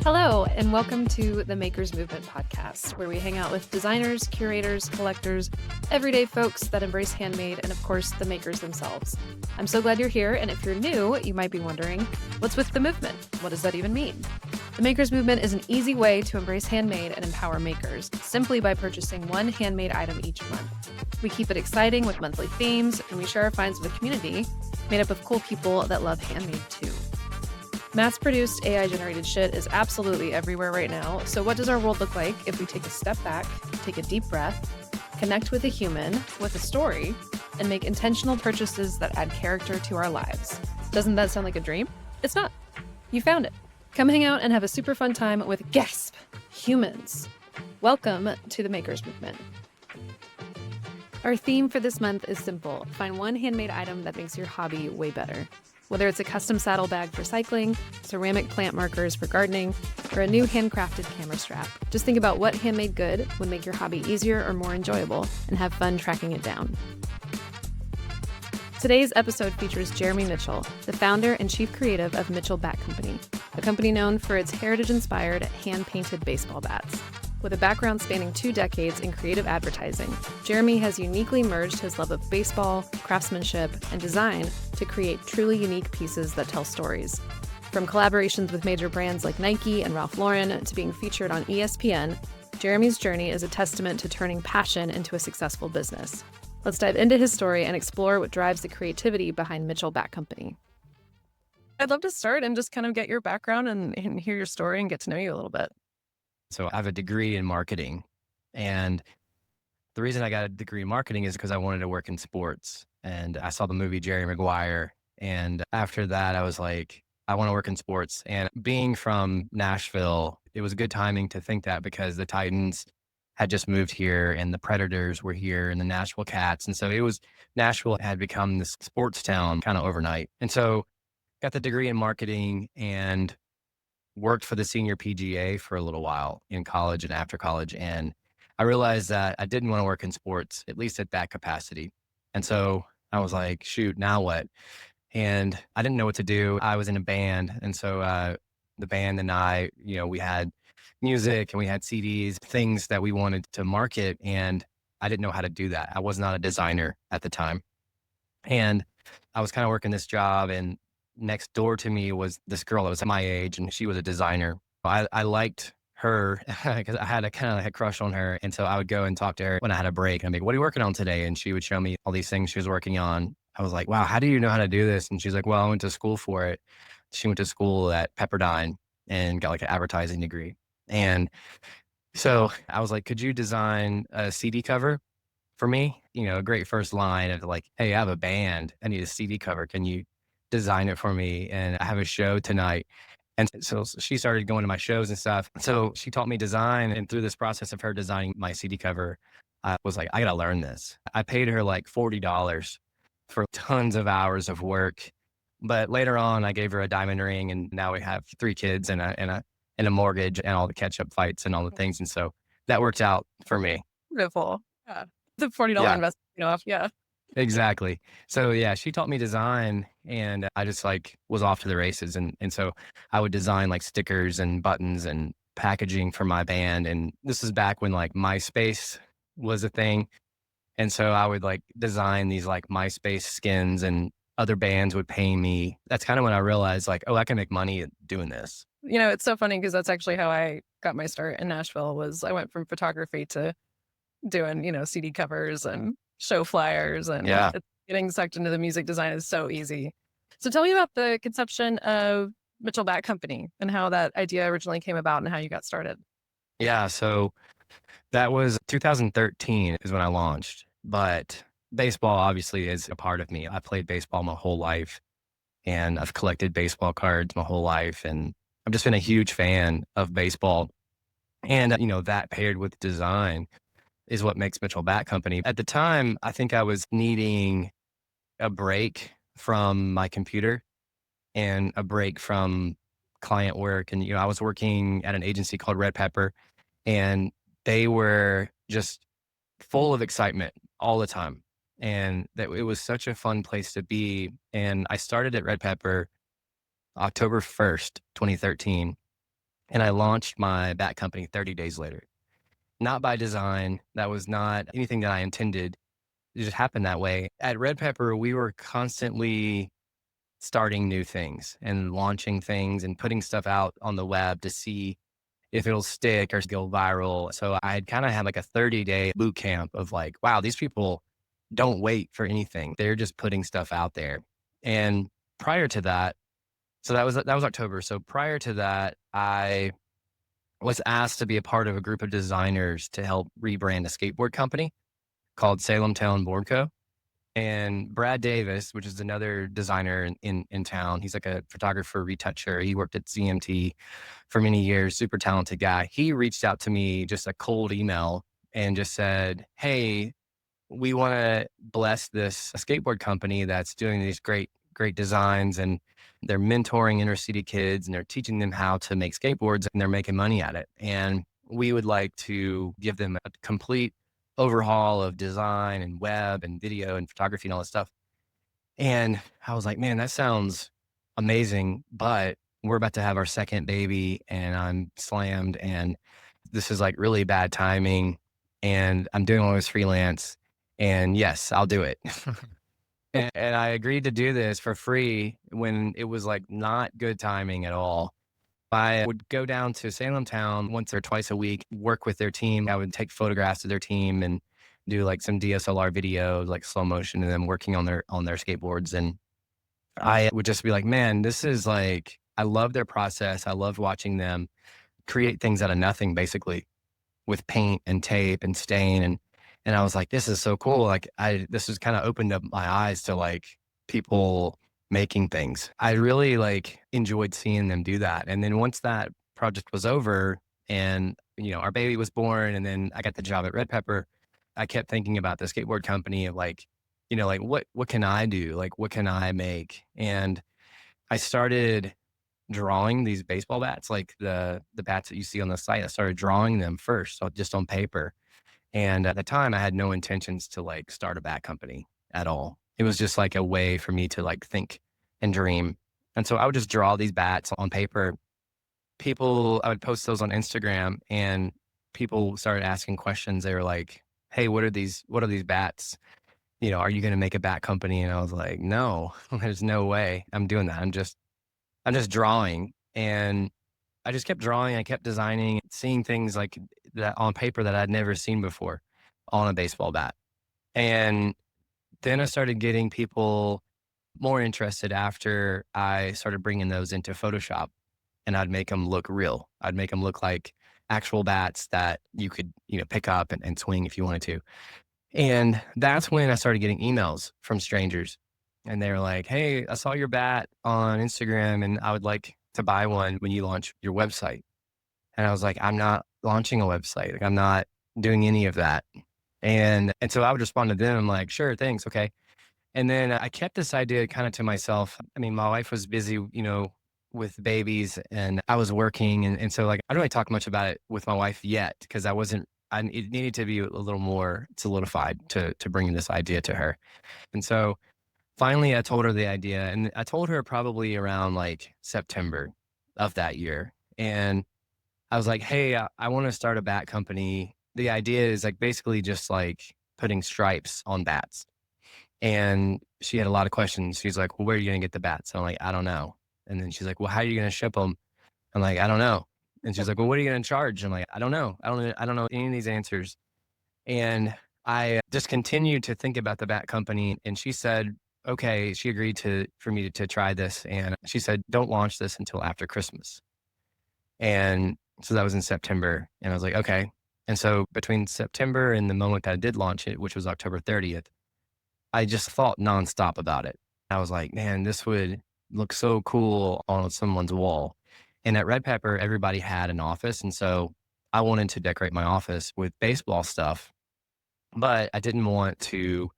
Hello, and welcome to the Makers Movement podcast, where we hang out with designers, curators, collectors, everyday folks that embrace handmade, and of course, the makers themselves. I'm so glad you're here, and if you're new, you might be wondering, what's with the movement? What does that even mean? The Makers Movement is an easy way to embrace handmade and empower makers, simply by purchasing one handmade item each month. We keep it exciting with monthly themes, and we share our finds with a community made up of cool people that love handmade too. Mass-produced AI-generated shit is absolutely everywhere right now, so what does our world look like if we take a step back, take a deep breath, connect with a human, with a story, and make intentional purchases that add character to our lives? Doesn't that sound like a dream? It's not. You found it. Come hang out and have a super fun time with, gasp, humans. Welcome to the Makers Movement. Our theme for this month is simple. Find one handmade item that makes your hobby way better. Whether it's a custom saddle bag for cycling, ceramic plant markers for gardening, or a new handcrafted camera strap, just think about what handmade good would make your hobby easier or more enjoyable, and have fun tracking it down. Today's episode features Jeremy Mitchell, the founder and chief creative of Mitchell Bat Company, a company known for its heritage-inspired hand-painted baseball bats. With a background spanning 2 decades in creative advertising, Jeremy has uniquely merged his love of baseball, craftsmanship, and design to create truly unique pieces that tell stories. From collaborations with major brands like Nike and Ralph Lauren to being featured on ESPN, Jeremy's journey is a testament to turning passion into a successful business. Let's dive into his story and explore what drives the creativity behind Mitchell Bat Company. I'd love to start and just kind of get your background and hear your story and get to know you a little bit. So I have a degree in marketing, and the reason I got a degree in marketing is because I wanted to work in sports, and I saw the movie Jerry Maguire. And after that, I was like, I want to work in sports. And being from Nashville, it was good timing to think that because the Titans had just moved here and the Predators were here and the Nashville Cats. And so Nashville had become this sports town kind of overnight. And so got the degree in marketing and worked for the senior PGA for a little while in college and after college. And I realized that I didn't want to work in sports, at least at that capacity. And so I was like, shoot, now what? And I didn't know what to do. I was in a band. And so the band and I, we had music and we had CDs, things that we wanted to market. And I didn't know how to do that. I was not a designer at the time. And I was kind of working this job, and next door to me was this girl that was my age, and she was a designer. I liked her because I had a kind of a crush on her. And so I would go and talk to her when I had a break. And I'd be like, what are you working on today? And she would show me all these things she was working on. I was like, wow, how do you know how to do this? And she's like, well, I went to school for it. She went to school at Pepperdine and got like an advertising degree. And so I was like, could you design a CD cover for me? A great first line of like, hey, I have a band. I need a CD cover. Can you design it for me? And I have a show tonight. And so she started going to my shows and stuff. So she taught me design. And through this process of her designing my CD cover, I was like, I got to learn this. I paid her like $40 for tons of hours of work. But later on, I gave her a diamond ring, and now we have 3 kids and a mortgage and all the catch up fights and all the things. And so that worked out for me. Beautiful. Yeah. The $40 Yeah. investment off. Yeah. Exactly. So yeah, she taught me design, and I just like was off to the races. And so I would design like stickers and buttons and packaging for my band. And this is back when like MySpace was a thing. And so I would like design these like MySpace skins, and other bands would pay me. That's kind of when I realized like, oh, I can make money doing this. It's so funny because that's actually how I got my start in Nashville. Was I went from photography to doing, CD covers and show flyers, and Yeah. getting sucked into the music design is so easy. So tell me about the conception of Mitchell Bat Company and how that idea originally came about and how you got started. Yeah. So that was 2013 is when I launched, but baseball obviously is a part of me. I played baseball my whole life, and I've collected baseball cards my whole life. And I've just been a huge fan of baseball. And, that paired with design is what makes Mitchell Bat Company. At the time, I think I was needing a break from my computer and a break from client work. And, I was working at an agency called Red Pepper, and they were just full of excitement all the time. And that it was such a fun place to be. And I started at Red Pepper October 1st, 2013. and I launched my bat company 30 days later. Not by design. That was not anything that I intended. It just happened that way. At Red Pepper, we were constantly starting new things and launching things and putting stuff out on the web to see if it'll stick or go viral. So I had kind of had like a 30-day boot camp of like, wow, these people don't wait for anything. They're just putting stuff out there. And prior to that, so that was October. So prior to that, I was asked to be a part of a group of designers to help rebrand a skateboard company called Salem Town Board Co. And Brad Davis, which is another designer in town, he's like a photographer, retoucher. He worked at CMT for many years, super talented guy. He reached out to me, just a cold email, and just said, "Hey, we want to bless this skateboard company that's doing these great designs, and they're mentoring inner city kids and they're teaching them how to make skateboards and they're making money at it. And we would like to give them a complete overhaul of design and web and video and photography and all this stuff." And I was like, man, that sounds amazing, but we're about to have our second baby and I'm slammed and this is like really bad timing and I'm doing all this freelance and yes, I'll do it. And I agreed to do this for free when it was like not good timing at all. I would go down to Salem Town once or twice a week, work with their team. I would take photographs of their team and do like some DSLR videos, like slow motion of them working on their skateboards. And I would just be like, man, this is like I love their process. I love watching them create things out of nothing, basically with paint and tape and stain. And I was like, this is so cool. Like this has kind of opened up my eyes to like people making things. I really like enjoyed seeing them do that. And then once that project was over and, our baby was born and then I got the job at Red Pepper, I kept thinking about the skateboard company of like, like what can I do? Like what can I make? And I started drawing these baseball bats, like the bats that you see on the site. I started drawing them first, so just on paper. And at the time, I had no intentions to like start a bat company at all. It was just like a way for me to like think and dream. And so I would just draw these bats on paper. I would post those on Instagram, and people started asking questions. They were like, "Hey, what are these? What are these bats? Are you going to make a bat company?" And I was like, "No, there's no way I'm doing that. I'm just drawing." And I just kept drawing. I kept designing, seeing things like that on paper that I'd never seen before on a baseball bat. And then I started getting people more interested after I started bringing those into Photoshop and I'd make them look real. I'd make them look like actual bats that you could, pick up and swing if you wanted to. And that's when I started getting emails from strangers. And they were like, "Hey, I saw your bat on Instagram and I would like to buy one when you launch your website." And I was like, "I'm not launching a website. Like I'm not doing any of that." And so I would respond to them. I'm like, "Sure, thanks. Okay." And then I kept this idea kind of to myself. I mean, my wife was busy, with babies and I was working. And so like, I don't really talk much about it with my wife yet because it needed to be a little more solidified to bring this idea to her. And so finally I told her the idea and I told her probably around like September of that year. And I was like, "Hey, I want to start a bat company." The idea is like basically just like putting stripes on bats. And she had a lot of questions. She's like, "Well, where are you going to get the bats?" I'm like, "I don't know." And then she's like, "Well, how are you going to ship them?" I'm like, "I don't know." And she's like, "Well, what are you going to charge?" I'm like, "I don't know. I don't know any of these answers." And I just continued to think about the bat company. And she said, okay, she agreed for me to try this. And she said, "Don't launch this until after Christmas." And so that was in September. And I was like, okay. And so between September and the moment that I did launch it, which was October 30th, I just thought nonstop about it. I was like, man, this would look so cool on someone's wall. And at Red Pepper, everybody had an office. And so I wanted to decorate my office with baseball stuff, but I didn't want to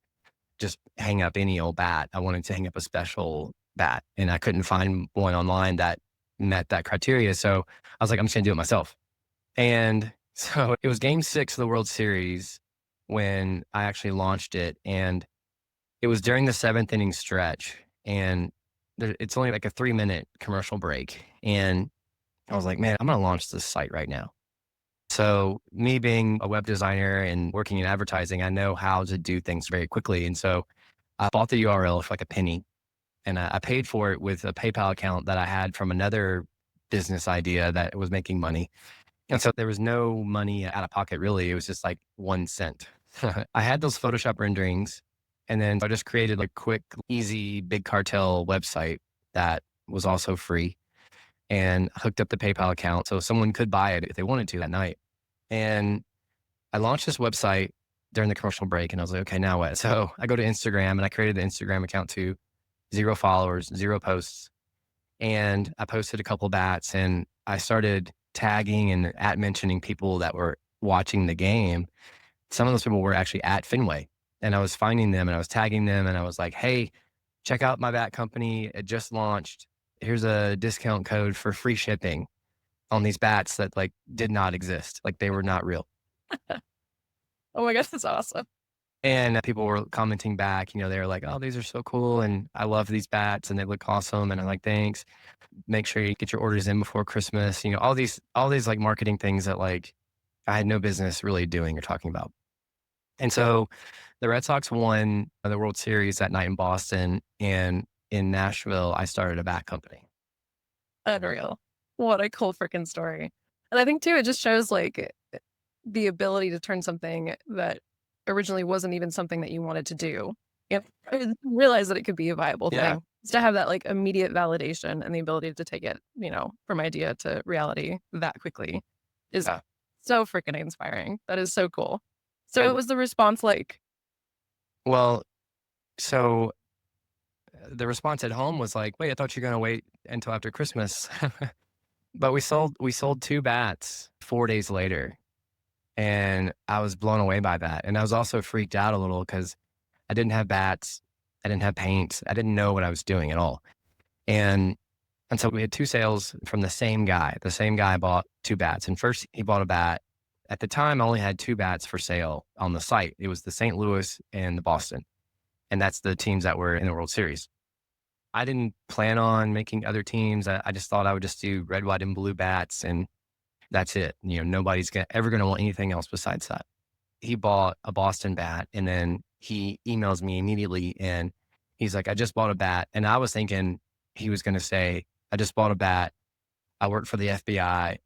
just hang up any old bat. I wanted to hang up a special bat and I couldn't find one online that met that criteria. So I was like, I'm just gonna do it myself. And so it was game 6 of the World Series when I actually launched it. And it was during the seventh inning stretch. And it's only like a 3-minute commercial break. And I was like, man, I'm going to launch this site right now. So me being a web designer and working in advertising, I know how to do things very quickly. And so I bought the URL for like a penny, and I paid for it with a PayPal account that I had from another business idea that was making money. And so there was no money out of pocket really. It was just like 1 cent. I had those Photoshop renderings, and then I just created like quick, easy, big cartel website that was also free, and hooked up the PayPal account so someone could buy it if they wanted to that night. And I launched this website during the commercial break, and I was like, okay, now what? So I go to Instagram, and I created the Instagram account too. 0 followers, 0 posts. And I posted a couple bats, and I started tagging and at mentioning people that were watching the game. Some of those people were actually at Fenway, and I was finding them and I was tagging them, and I was like, hey, check out my bat company. It just launched. Here's a discount code for free shipping on these bats that like did not exist. Like they were not real. Oh my gosh, that's awesome. And people were commenting back, they were like, oh, these are so cool. And I love these bats and they look awesome. And I'm like, thanks. Make sure you get your orders in before Christmas. All these like marketing things that like I had no business really doing or talking about. And so the Red Sox won the World Series that night in Boston, and in Nashville, I started a bat company. Unreal. What a cool freaking story. And I think too, it just shows like the ability to turn something that originally wasn't even something that you wanted to do and realize that it could be a viable Yeah. thing. Just to have that like immediate validation and the ability to take it, from idea to reality that quickly is Yeah. so freaking inspiring. That is so cool. So what And was the response like? well, so the response at home was like, wait, I thought you were going to wait until after Christmas. But we sold 2 bats 4 days later, and I was blown away by that. And I was also freaked out a little because I didn't have bats, I didn't have paints, I didn't know what I was doing at all. And and so we had 2 sales from the same guy. The same guy bought 2 bats, and first he bought a bat. At the time, I only had 2 bats for sale on the site. It was the St. Louis and the Boston, and that's the teams that were in the World Series. I didn't plan on making other teams. I just thought I would just do red, white, and blue bats, and that's it. Nobody's ever going to want anything else besides that. He bought a Boston bat, and then he emails me immediately, and he's like, I just bought a bat. And I was thinking he was going to say, I just bought a bat. I work for the FBI.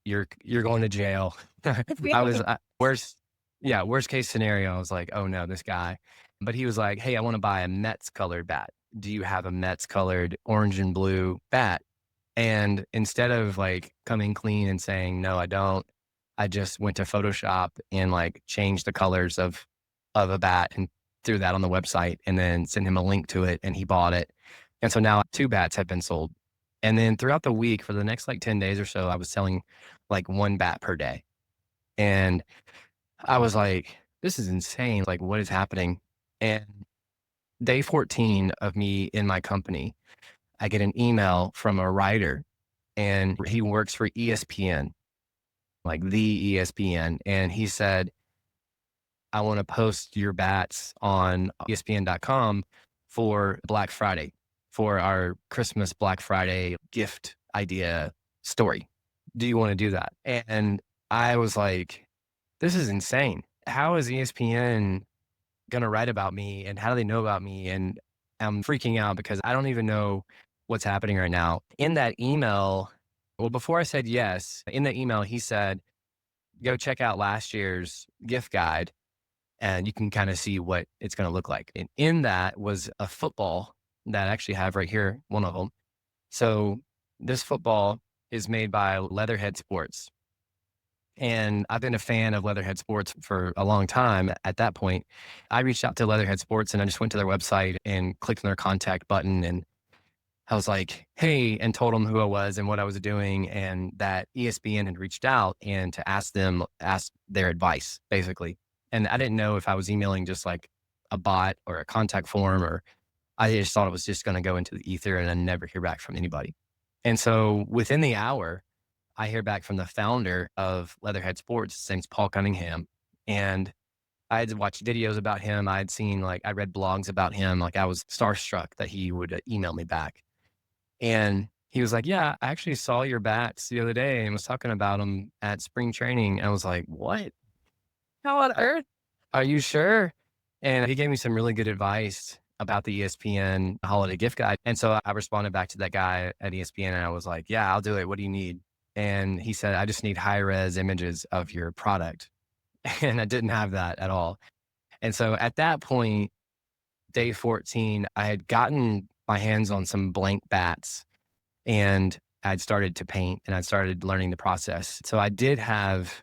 You're going to jail. I was worst case scenario. I was like, oh no, this guy. But he was like, hey, I want to buy a Mets colored bat. Do you have a Mets colored orange and blue bat? And instead of like coming clean and saying, no, I don't, I just went to Photoshop and like changed the colors of a bat and threw that on the website, and then sent him a link to it, and he bought it. And so now 2 bats have been sold. And then throughout the week for the next like 10 days or so, I was selling like 1 bat per day. And I was like, this is insane. Like, what is happening? And day 14 of me in my company, I get an email from a writer, and he works for ESPN, like the ESPN. And he said, I want to post your bats on ESPN.com for Black Friday, for our Christmas Black Friday gift idea story. Do you want to do that? And I was like, this is insane. How is ESPN going to write about me, and how do they know about me? And I'm freaking out because I don't even know what's happening right now. In that email, well, before I said yes, in the email, he said, go check out last year's gift guide, and you can kind of see what it's going to look like. And in that was a football that I actually have right here, one of them. So this football is made by Leatherhead Sports. And I've been a fan of Leatherhead Sports for a long time. At that point, I reached out to Leatherhead Sports, and I just went to their website and clicked on their contact button. And I was like, hey, and told them who I was and what I was doing, and that ESPN had reached out and to ask their advice, basically. And I didn't know if I was emailing just like a bot or a contact form, or I just thought it was just going to go into the ether and then never hear back from anybody. And so within the hour, I hear back from the founder of Leatherhead Sports. His name's Paul Cunningham. And I had watched videos about him. I read blogs about him. Like I was starstruck that he would email me back. And he was like, "Yeah, I actually saw your bats the other day and was talking about them at spring training." I was like, "What? How on Uh, earth? Are you sure?" And he gave me some really good advice about the ESPN holiday gift guide. And so I responded back to that guy at ESPN and I was like, "Yeah, I'll do it. What do you need?" And he said, "I just need high res images of your product." And I didn't have that at all. And so at that point, day 14, I had gotten my hands on some blank bats and I'd started to paint and I'd started learning the process. So I did have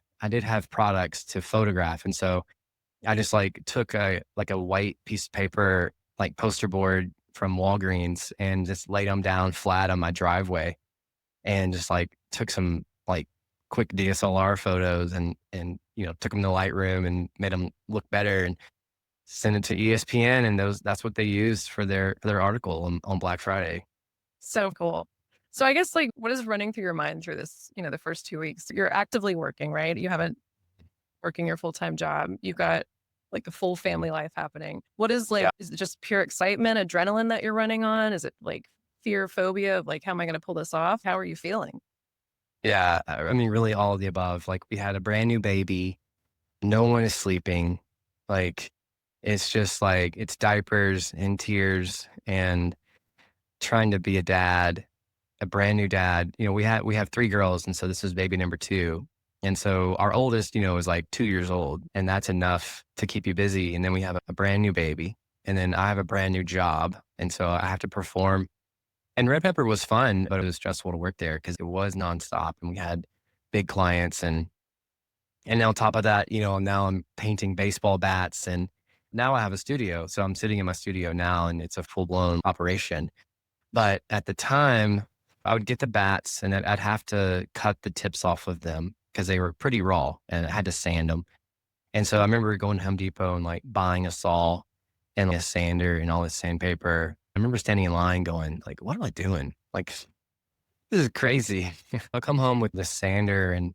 products to photograph. And so I just like took a white piece of paper, like poster board from Walgreens and just laid them down flat on my driveway and just like took some like quick DSLR photos and took them to Lightroom and made them look better and sent it to ESPN and that's what they used for their article on Black Friday. So cool. So I guess like what is running through your mind through this, the first 2 weeks? You're actively working, right? You haven't working your full-time job. You've got like the full family life happening. What is like, Yeah. is it just pure excitement, adrenaline that you're running on? Is it like fear, phobia of like, how am I going to pull this off? How are you feeling? Yeah, I mean, really all of the above. Like we had a brand new baby, no one is sleeping. Like it's just like it's diapers and tears and trying to be a dad, a brand new dad. We have three girls, and so this is baby number two. And so our oldest, is like 2 years old, and that's enough to keep you busy. And then we have a brand new baby, and then I have a brand new job, and so I have to perform. And Red Pepper was fun, but it was stressful to work there because it was nonstop, and we had big clients, and on top of that, now I'm painting baseball bats, and now I have a studio. So I'm sitting in my studio now, and it's a full blown operation. But at the time, I would get the bats and I'd have to cut the tips off of them because they were pretty raw and I had to sand them. And so I remember going to Home Depot and like buying a saw and a sander and all this sandpaper. I remember standing in line going like, what am I doing? Like, this is crazy. I'll come home with the sander and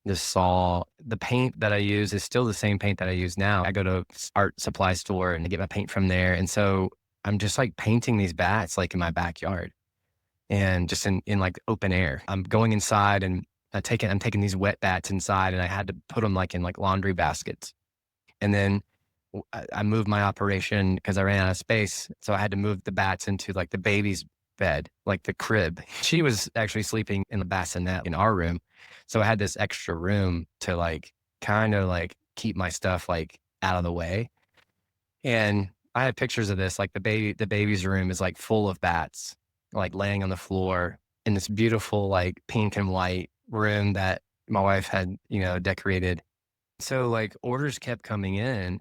the saw. The paint that I use is still the same paint that I use now. I go to art supply store and I get my paint from there. And so I'm just like painting these bats like in my backyard and just in like open air. I'm going inside and I'm taking these wet bats inside and I had to put them like in like laundry baskets. And then I moved my operation because I ran out of space. So I had to move the bats into like the baby's bed, like the crib. She was actually sleeping in the bassinet in our room. So I had this extra room to like kind of like keep my stuff like out of the way. And I had pictures of this, like the baby's room is like full of bats, like laying on the floor in this beautiful, like pink and white room that my wife had, decorated. So like orders kept coming in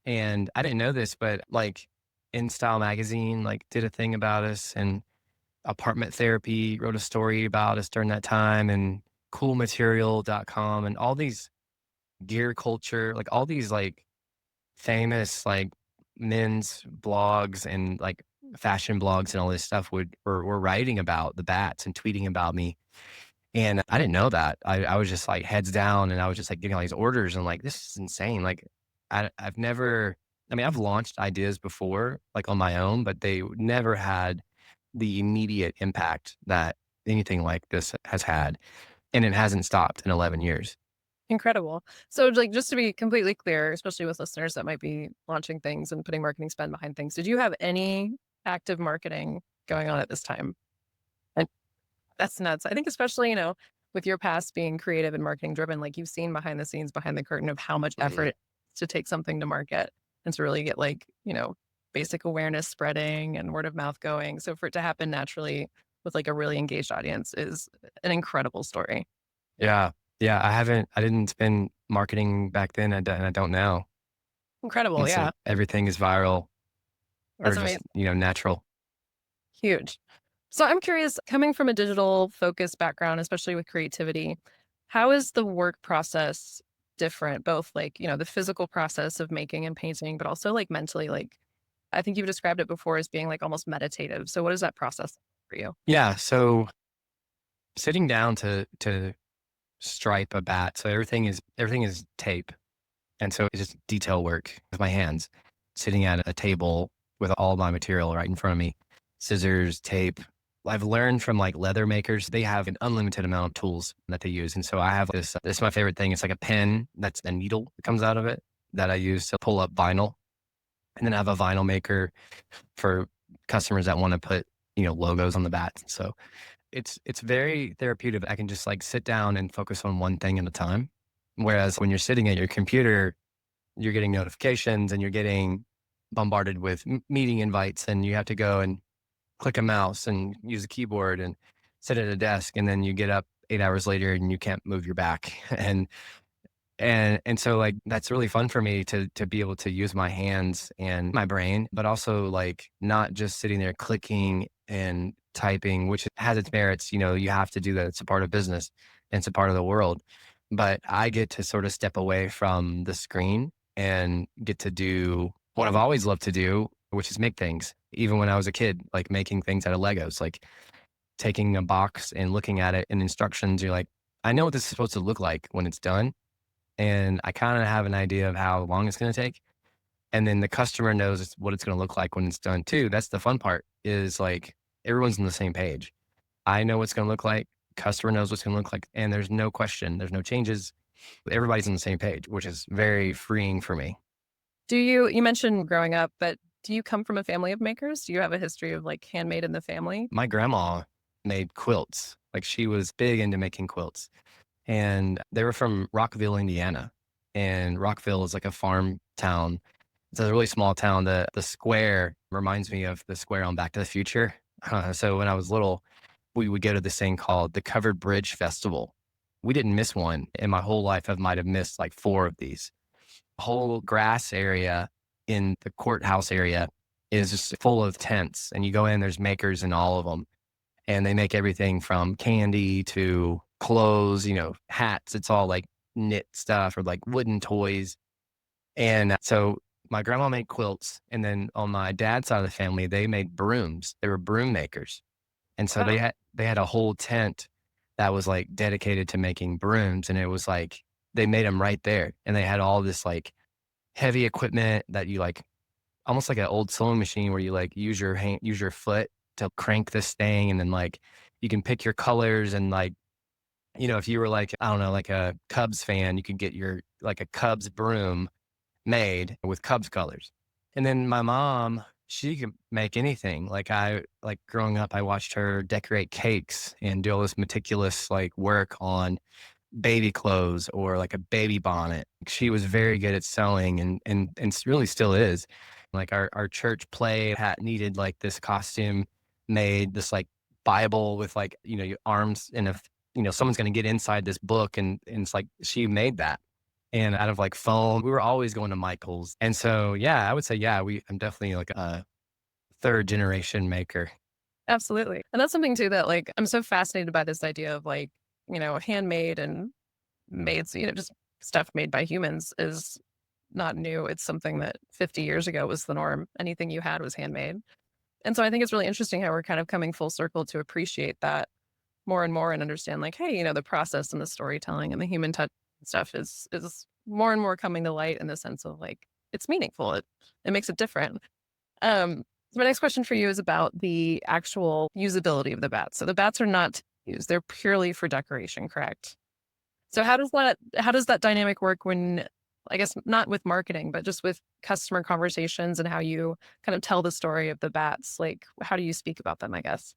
and I didn't know this, but like In Style magazine, like did a thing about us and Apartment Therapy wrote a story about us during that time and coolmaterial.com and all these gear culture, like all these like famous like men's blogs and like fashion blogs and all this stuff were writing about the bats and tweeting about me. And I didn't know that. I was just like heads down and I was just like getting all these orders and like, this is insane. Like I've never, I mean, I've launched ideas before, like on my own, but they never had the immediate impact that anything like this has had. And it hasn't stopped in 11 years. Incredible. So like just to be completely clear, especially with listeners that might be launching things and putting marketing spend behind things, did you have any active marketing going on at this time? And that's nuts. I think especially, with your past being creative and marketing driven, like you've seen behind the scenes, behind the curtain of how much effort Mhm. it takes to take something to market and to really get like, basic awareness spreading and word of mouth going. So for it to happen naturally with like a really engaged audience is an incredible story. Yeah. Yeah. I didn't spend marketing back then and I don't now. Incredible. And so Yeah. everything is viral or That's just, amazing. natural. Huge. So I'm curious, coming from a digital focused background, especially with creativity, how is the work process different? Both like, the physical process of making and painting, but also like mentally, like I think you've described it before as being like almost meditative. So what is that process for you? Yeah. So sitting down to stripe a bat. So everything is tape. And so it's just detail work with my hands, sitting at a table with all my material right in front of me, scissors, tape. I've learned from like leather makers, they have an unlimited amount of tools that they use. And so I have this is my favorite thing. It's like a pen that's a needle that comes out of it that I use to pull up vinyl. And then I have a vinyl maker for customers that want to put, logos on the bats. So it's very therapeutic. I can just like sit down and focus on one thing at a time. Whereas when you're sitting at your computer, you're getting notifications and you're getting bombarded with meeting invites, and you have to go and click a mouse and use a keyboard and sit at a desk, and then you get up 8 hours later and you can't move your back. And so like that's really fun for me to be able to use my hands and my brain, but also like not just sitting there clicking and typing, which has its merits. You have to do that. It's a part of business and it's a part of the world. But I get to sort of step away from the screen and get to do what I've always loved to do, which is make things. Even when I was a kid, like making things out of Legos, like taking a box and looking at it and instructions, you're like, I know what this is supposed to look like when it's done, and I kind of have an idea of how long it's going to take. And then the customer knows what it's going to look like when it's done too. That's the fun part, is like everyone's on the same page. I know what's going to look like. Customer knows what's going to look like. And there's no question. There's no changes. Everybody's on the same page, which is very freeing for me. You mentioned growing up, but do you come from a family of makers? Do you have a history of like handmade in the family? My grandma made quilts. Like she was big into making quilts. And they were from Rockville, Indiana. And Rockville is like a farm town. It's a really small town. The square reminds me of the square on Back to the Future. So when I was little, we would go to this thing called the Covered Bridge Festival. We didn't miss one. In my whole life, I might have missed like four of these. Whole grass area in the courthouse area is just full of tents. And you go in, there's makers in all of them. And they make everything from candy to clothes, hats. It's all like knit stuff or like wooden toys. And so my grandma made quilts. And then on my dad's side of the family, they made brooms. They were broom makers. And so Wow. they had a whole tent that was like dedicated to making brooms. And it was like they made them right there. And they had all this like heavy equipment that you like, almost like an old sewing machine where you like use your foot to crank this thing. And then like you can pick your colors, and like, if you were like, I don't know, like a Cubs fan, you could get your like a Cubs broom made with Cubs colors. And then my mom, she could make anything. Like growing up, I watched her decorate cakes and do all this meticulous like work on baby clothes or like a baby bonnet. She was very good at sewing, and really still is. Like our church play hat needed like this costume made, this like Bible with like, your arms, and if, someone's going to get inside this book, and it's like she made that. And out of like foam, we were always going to Michael's. And so, yeah, I would say, yeah, I'm definitely like a third generation maker. Absolutely. And that's something too that like I'm so fascinated by this idea of like, handmade and made, just stuff made by humans is not new. It's something that 50 years ago was the norm. Anything you had was handmade. And so I think it's really interesting how we're kind of coming full circle to appreciate that more and more and understand like, hey, the process and the storytelling and the human touch and stuff is more and more coming to light in the sense of like it's meaningful. It makes it different. So my next question for you is about the actual usability of the bats. So the bats are not used; they're purely for decoration, correct? So how does that dynamic work when, I guess not with marketing, but just with customer conversations and how you kind of tell the story of the bats? Like how do you speak about them, I guess?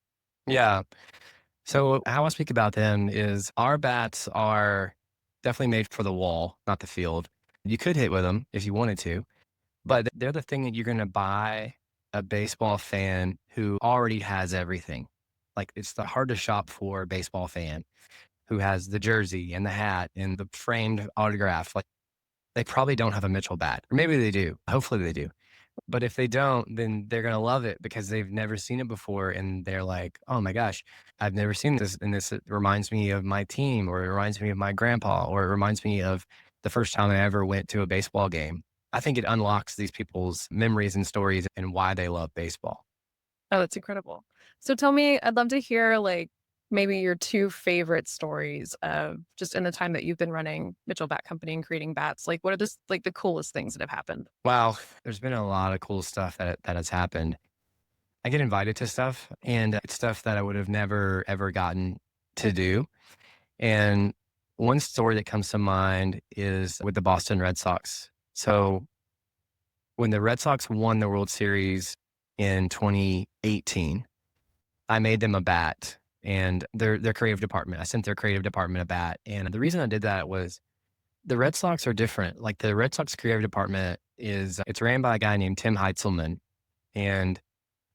Yeah. So how I speak about them is our bats are definitely made for the wall, not the field. You could hit with them if you wanted to, but they're the thing that you're going to buy a baseball fan who already has everything. Like it's the hard to shop for baseball fan who has the jersey and the hat and the framed autograph. Like they probably don't have a Mitchell bat, or maybe they do. Hopefully they do. But if they don't, then they're gonna love it because they've never seen it before, and they're like, "Oh my gosh, I've never seen this, and this reminds me of my team, or it reminds me of my grandpa, or it reminds me of the first time I ever went to a baseball game." I think it unlocks these people's memories and stories and why they love baseball. Oh, that's incredible. So tell me, I'd love to hear like maybe your two favorite stories of just in the time that you've been running Mitchell Bat Company and creating bats. Like what are like the coolest things that have happened? Wow, there's been a lot of cool stuff that has happened. I get invited to stuff, and it's stuff that I would have never ever gotten to do. And one story that comes to mind is with the Boston Red Sox. So when the Red Sox won the World Series in 2018, I made them a bat and their creative department. I sent their creative department a bat. And the reason I did that was the Red Sox are different. Like the Red Sox creative department it's ran by a guy named Tim Heitzelman. And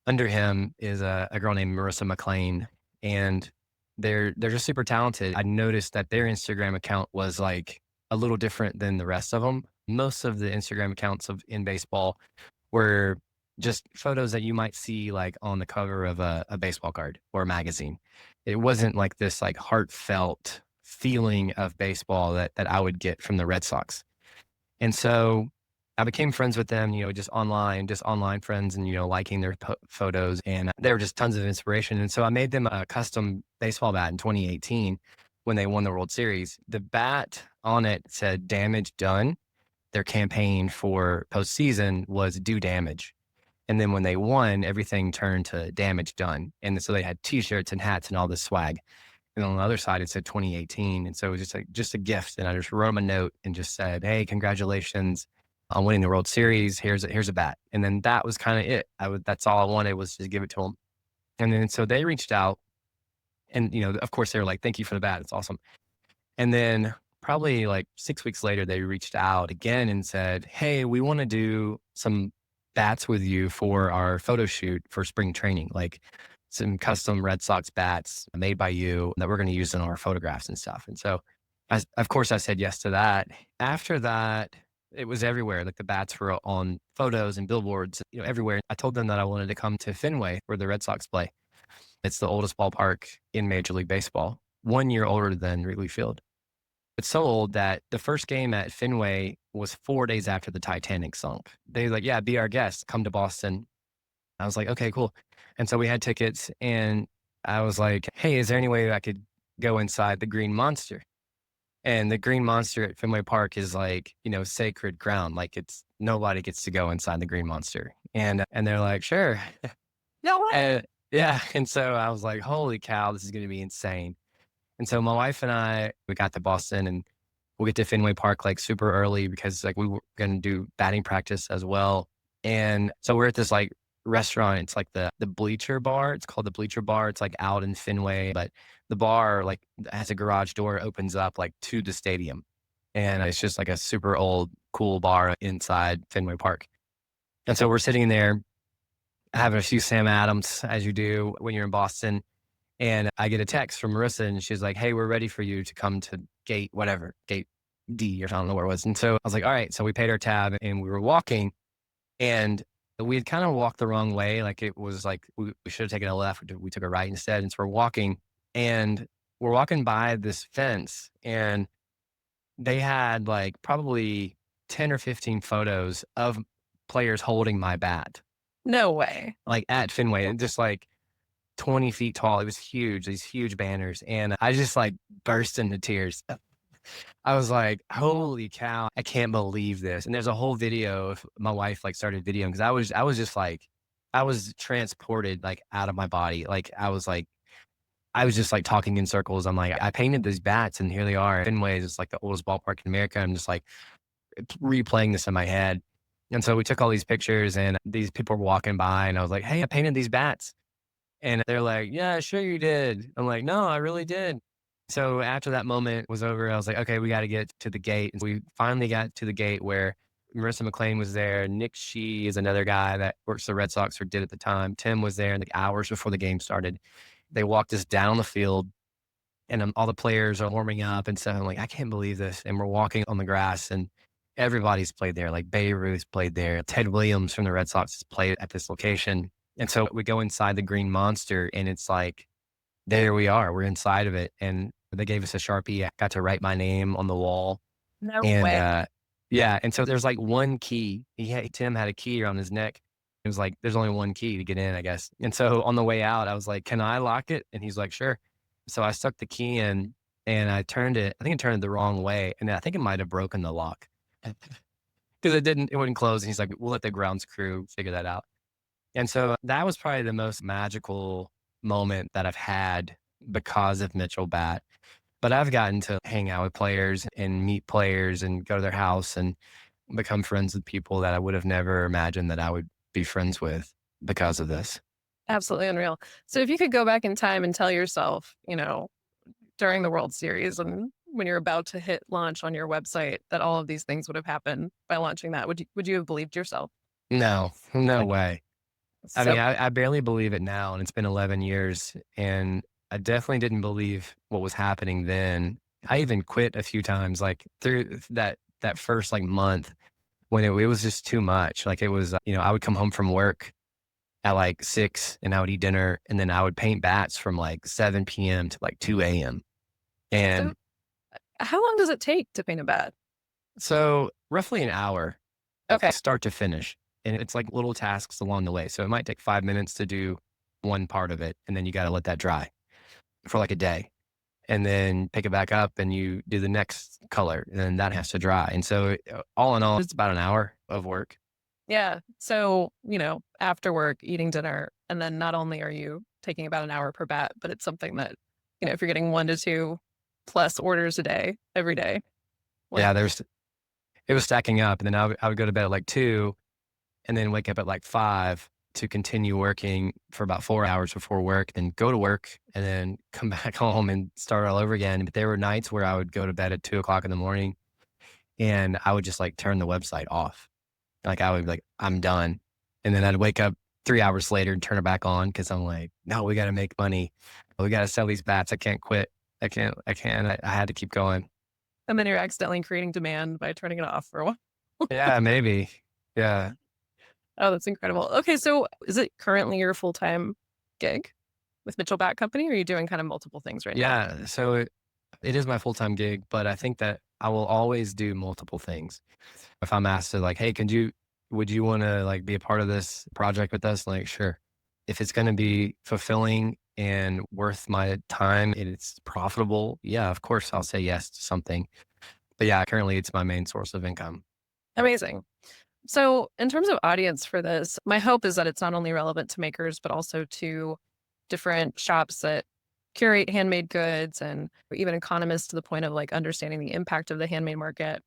under him is a girl named Marissa McLean. And they're just super talented. I noticed that their Instagram account was like a little different than the rest of them. Most of the Instagram accounts in baseball were just photos that you might see like on the cover of a baseball card or a magazine. It wasn't like this like heartfelt feeling of baseball that I would get from the Red Sox. And so I became friends with them, just online friends and, liking their photos. And they were just tons of inspiration. And so I made them a custom baseball bat in 2018 when they won the World Series. The bat on it said damage done. Their campaign for postseason was do damage. And then when they won, everything turned to damage done. And so they had t-shirts and hats and all this swag. And on the other side, it said 2018. And so it was just a gift. And I just wrote them a note and just said, hey, congratulations on winning the World Series. Here's a bat. And then that was kind of it. That's all I wanted was just give it to them. And then so they reached out and, of course they were like, thank you for the bat. It's awesome. And then probably like 6 weeks later, they reached out again and said, hey, we want to do some bats with you for our photo shoot for spring training, like some custom Red Sox bats made by you that we're going to use in our photographs and stuff. And so, of course, I said yes to that. After that, it was everywhere. Like the bats were on photos and billboards, everywhere. I told them that I wanted to come to Fenway where the Red Sox play. It's the oldest ballpark in Major League Baseball, 1 year older than Wrigley Field. It's so old that the first game at Fenway was 4 days after the Titanic sunk. They were like, yeah, be our guest, come to Boston. I was like, okay, cool. And so we had tickets and I was like, hey, is there any way I could go inside the Green Monster? And the Green Monster at Fenway Park is like, sacred ground. Like nobody gets to go inside the Green Monster. And they're like, sure. No way. Yeah. And so I was like, holy cow, this is going to be insane. And so my wife and I, we got to Boston and we'll get to Fenway Park like super early because like we were going to do batting practice as well. And so we're at this like restaurant. It's like the Bleacher Bar. It's called the Bleacher Bar. It's like out in Fenway, but the bar like has a garage door, opens up like to the stadium. And it's just like a super old, cool bar inside Fenway Park. And so we're sitting there having a few Sam Adams as you do when you're in Boston. And I get a text from Marissa and she's like, hey, we're ready for you to come to gate D or I don't know where it was. And so I was like, all right. So we paid our tab and we were walking and we had kind of walked the wrong way. Like it was like, we should have taken a left. We took a right instead. And so we're walking and we're walking by this fence and they had like probably 10 or 15 photos of players holding my bat, No way. like at Fenway and just like 20 feet tall. It was huge, these huge banners. And I just like burst into tears. I was like, holy cow, I can't believe this. And there's a whole video of my wife like started videoing because I was just like, I was transported like out of my body. Like I was just like talking in circles. I'm like, I painted these bats and here they are. Fenway is like the oldest ballpark in America. I'm just like replaying this in my head. And so we took all these pictures and these people were walking by and I was like, hey, I painted these bats. And they're like, yeah, sure you did. I'm like, no, I really did. So after that moment was over, I was like, okay, we got to get to the gate. And we finally got to the gate where Marissa McLean was there. Nick Shee is another guy that works for the Red Sox or did at the time. Tim was there like hours before the game started. They walked us down the field and all the players are warming up and stuff. I'm like, I can't believe this. And we're walking on the grass and everybody's played there. Like Babe Ruth played there. Ted Williams from the Red Sox has played at this location. And so we go inside the Green Monster and it's like, there we are. We're inside of it. And they gave us a Sharpie. I got to write my name on the wall. No And way. yeah. And so there's like one key. Tim had a key around his neck. It was like, there's only one key to get in, I guess. And so on the way out, I was like, can I lock it? And he's like, sure. So I stuck the key in and I turned it. I think I turned it the wrong way. And I think it might have broken the lock because it wouldn't close. And he's like, we'll let the grounds crew figure that out. And so that was probably the most magical moment that I've had because of Mitchell Bat. But I've gotten to hang out with players and meet players and go to their house and become friends with people that I would have never imagined that I would be friends with because of this. Absolutely unreal. So if you could go back in time and tell yourself, during the World Series and when you're about to hit launch on your website that all of these things would have happened by launching that, would you have believed yourself? No, no Like, way. I mean, so I barely believe it now, and it's been 11 years, and I definitely didn't believe what was happening then. I even quit a few times, like through that first like month when it was just too much. Like it was, I would come home from work at like 6 and I would eat dinner, and then I would paint bats from like 7 p.m. to like 2 a.m. so And how long does it take to paint a bat? so roughly an hour, Okay. start to finish. And it's like little tasks along the way. So it might take 5 minutes to do one part of it, and then you got to let that dry for like a day. And then pick it back up and you do the next color, and then that has to dry. And so all in all, it's about an hour of work. Yeah. So, after work, eating dinner, and then not only are you taking about an hour per bat, but it's something that, if you're getting 1 to 2 plus orders a day, every day, like, Yeah, it was stacking up. And then I would go to bed at like 2 and then wake up at like 5 to continue working for about 4 hours before work, then go to work and then come back home and start all over again. But there were nights where I would go to bed at 2 o'clock in the morning and I would just like turn the website off. Like I would be like, I'm done. And then I'd wake up 3 hours later and turn it back on because I'm like, no, we got to make money. We got to sell these bats. I can't quit. I can't. I had to keep going. and then you're accidentally creating demand by turning it off for a while. Yeah, maybe. Yeah. Oh, that's incredible. Okay. So is it currently your full time gig with Mitchell Bat Company, or are you doing kind of multiple things right now? Yeah. So it is my full time gig, but I think that I will always do multiple things. If I'm asked to like, hey, would you want to like be a part of this project with us? Like, sure. If it's going to be fulfilling and worth my time and it's profitable, yeah, of course I'll say yes to something. But yeah, currently it's my main source of income. Amazing. So, in terms of audience for this, my hope is that it's not only relevant to makers, but also to different shops that curate handmade goods and even economists to the point of like understanding the impact of the handmade market.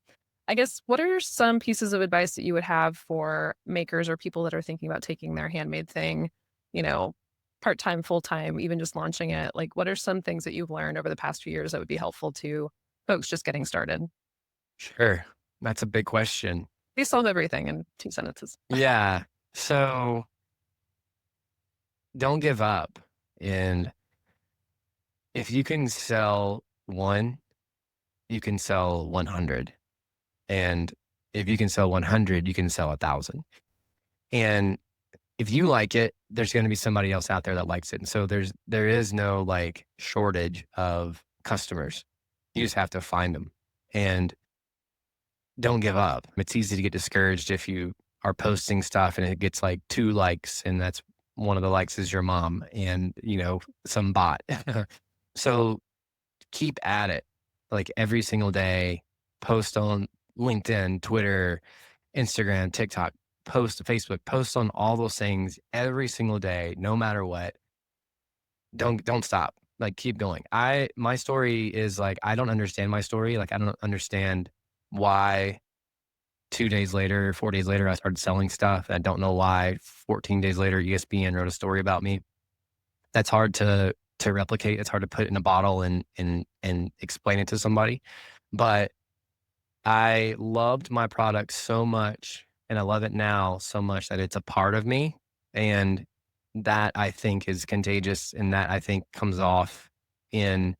I guess, what are some pieces of advice that you would have for makers or people that are thinking about taking their handmade thing, you know, part time, full time, even just launching it? Like, what are some things that you've learned over the past few years that would be helpful to folks just getting started? Sure. That's a big question. They solve everything in 2 sentences. Yeah. So don't give up. And if you can sell one, you can sell 100. And if you can sell 100, you can sell 1,000. And if you like it, there's going to be somebody else out there that likes it. And so there is no like shortage of customers. You just have to find them and don't give up. It's easy to get discouraged if you are posting stuff and it gets like 2 likes and that's one of the likes is your mom and some bot. So keep at it like every single day, post on LinkedIn, Twitter, Instagram, TikTok, post to Facebook, post on all those things every single day, no matter what. Don't stop. Like keep going. My story is like I don't understand my story. Like I don't understand why 2 days later, 4 days later, I started selling stuff. I don't know why 14 days later ESPN wrote a story about me. That's hard to replicate. It's hard to put in a bottle and explain it to somebody. But I loved my product so much, and I love it now so much that it's a part of me, and that I think is contagious, and that I think comes off in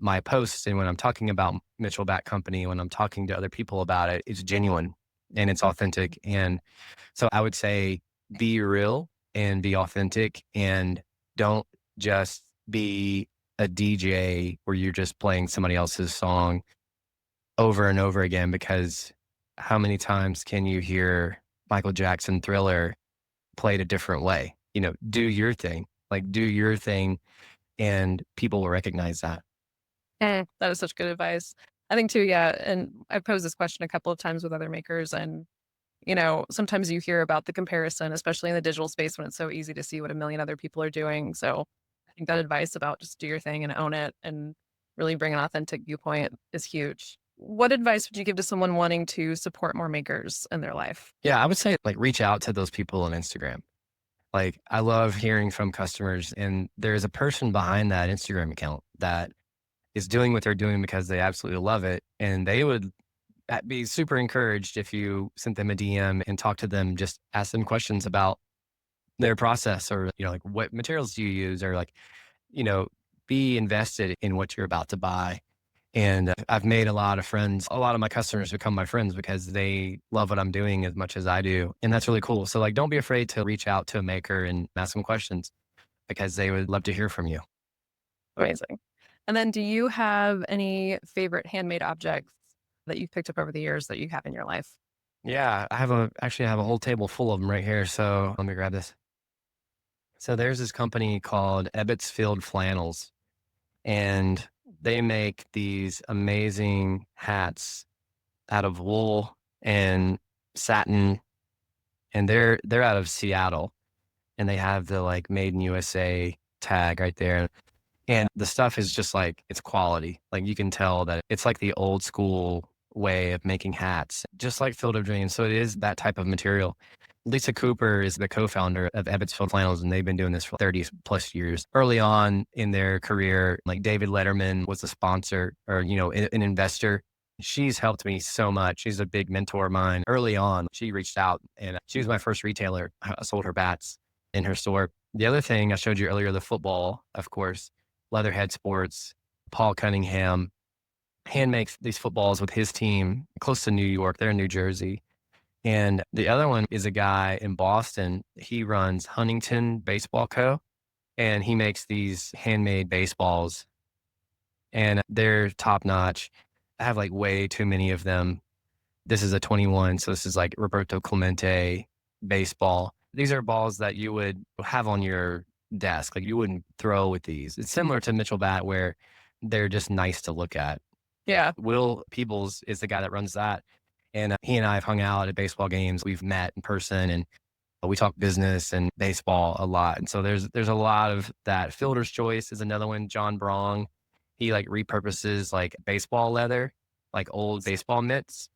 my posts, and when I'm talking about Mitchell Bat Company, when I'm talking to other people about it, it's genuine and it's authentic, and so I would say be real and be authentic, and don't just be a DJ where you're just playing somebody else's song over and over again because how many times can you hear Michael Jackson Thriller played a different way? Do your thing. Like do your thing and people will recognize that. That is such good advice. I think too, yeah. And I've posed this question a couple of times with other makers, and Sometimes you hear about the comparison, especially in the digital space when it's so easy to see what a million other people are doing. So I think that advice about just do your thing and own it and really bring an authentic viewpoint is huge. What advice would you give to someone wanting to support more makers in their life? Yeah, I would say like reach out to those people on Instagram. Like I love hearing from customers, and there's a person behind that Instagram account that is doing what they're doing because they absolutely love it. And they would be super encouraged if you sent them a DM and talk to them, just ask them questions about their process or, like what materials do you use or like, you know, be invested in what you're about to buy. And I've made a lot of friends. A lot of my customers become my friends because they love what I'm doing as much as I do. And that's really cool. So like, don't be afraid to reach out to a maker and ask them questions because they would love to hear from you. Amazing. And then do you have any favorite handmade objects that you've picked up over the years that you have in your life? Yeah, actually I have a whole table full of them right here. So let me grab this. So there's this company called Ebbets Field Flannels, and they make these amazing hats out of wool and satin, and they're out of Seattle, and they have the like made in USA tag right there. And the stuff is just like it's quality. Like you can tell that it's like the old school way of making hats, just like Field of Dreams. So it is that type of material. Lisa Cooper is the co-founder of Ebbetsfield Flannels, and they've been doing this for 30 plus years. Early on in their career, like David Letterman was a sponsor or, an investor. She's helped me so much. She's a big mentor of mine. Early on, she reached out and she was my first retailer. I sold her bats in her store. The other thing I showed you earlier, the football, of course, Leatherhead Sports, Paul Cunningham, hand makes these footballs with his team close to New York. They're in New Jersey. And the other one is a guy in Boston. He runs Huntington Baseball Co. And he makes these handmade baseballs and they're top notch. I have like way too many of them. This is a 21. So this is like Roberto Clemente baseball. These are balls that you would have on your desk. Like you wouldn't throw with these. It's similar to Mitchell Bat where they're just nice to look at. Yeah. Will Peebles is the guy that runs that. And he and I have hung out at baseball games. We've met in person and we talk business and baseball a lot. And so there's a lot of that. Fielder's Choice is another one. John Brong, he like repurposes like baseball leather, like old baseball mitts.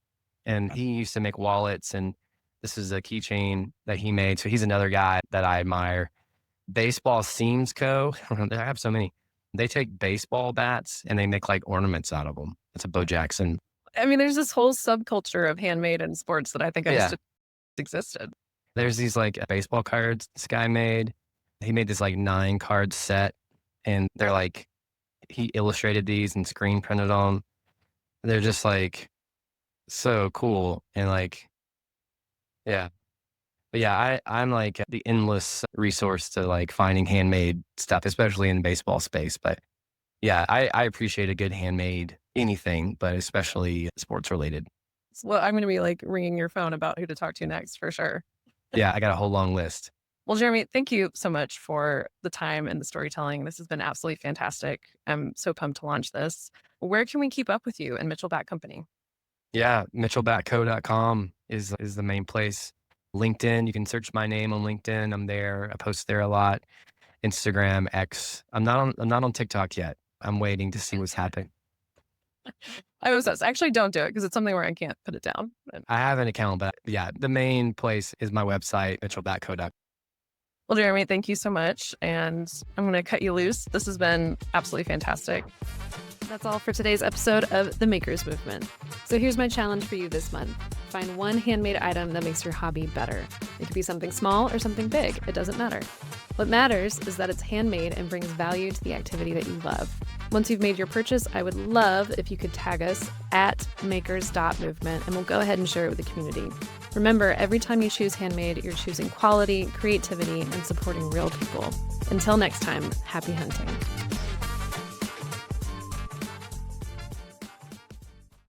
And he used to make wallets. And this is a keychain that he made. So he's another guy that I admire. Baseball Seams Co. I have so many. They take baseball bats and they make like ornaments out of them. It's a Bo Jackson. I mean, there's this whole subculture of handmade in sports that I think I just existed. There's these like baseball cards this guy made. He made this like 9 card set and they're like, he illustrated these and screen printed them. They're just like so cool. And like, yeah. But yeah, I'm like the endless resource to like finding handmade stuff, especially in the baseball space. But yeah, I appreciate a good handmade anything, but especially sports related. Well, I'm going to be like ringing your phone about who to talk to next for sure. Yeah, I got a whole long list. Well, Jeremy, thank you so much for the time and the storytelling. This has been absolutely fantastic. I'm so pumped to launch this. Where can we keep up with you and Mitchell Bat Company? Yeah, mitchellbatco.com is the main place. LinkedIn, you can search my name on LinkedIn. I'm there. I post there a lot. Instagram, X. I'm not on TikTok yet. I'm waiting to see what's happening. I was actually don't do it because it's something where I can't put it down. I have an account, but yeah, the main place is my website, mitchellbatco.com. Well, Jeremy, thank you so much. And I'm going to cut you loose. This has been absolutely fantastic. That's all for today's episode of The Makers Movement. So here's my challenge for you this month. Find one handmade item that makes your hobby better. It could be something small or something big. It doesn't matter. What matters is that it's handmade and brings value to the activity that you love. Once you've made your purchase, I would love if you could tag us at makers.movement and we'll go ahead and share it with the community. Remember, every time you choose handmade, you're choosing quality, creativity, and supporting real people. Until next time, happy hunting.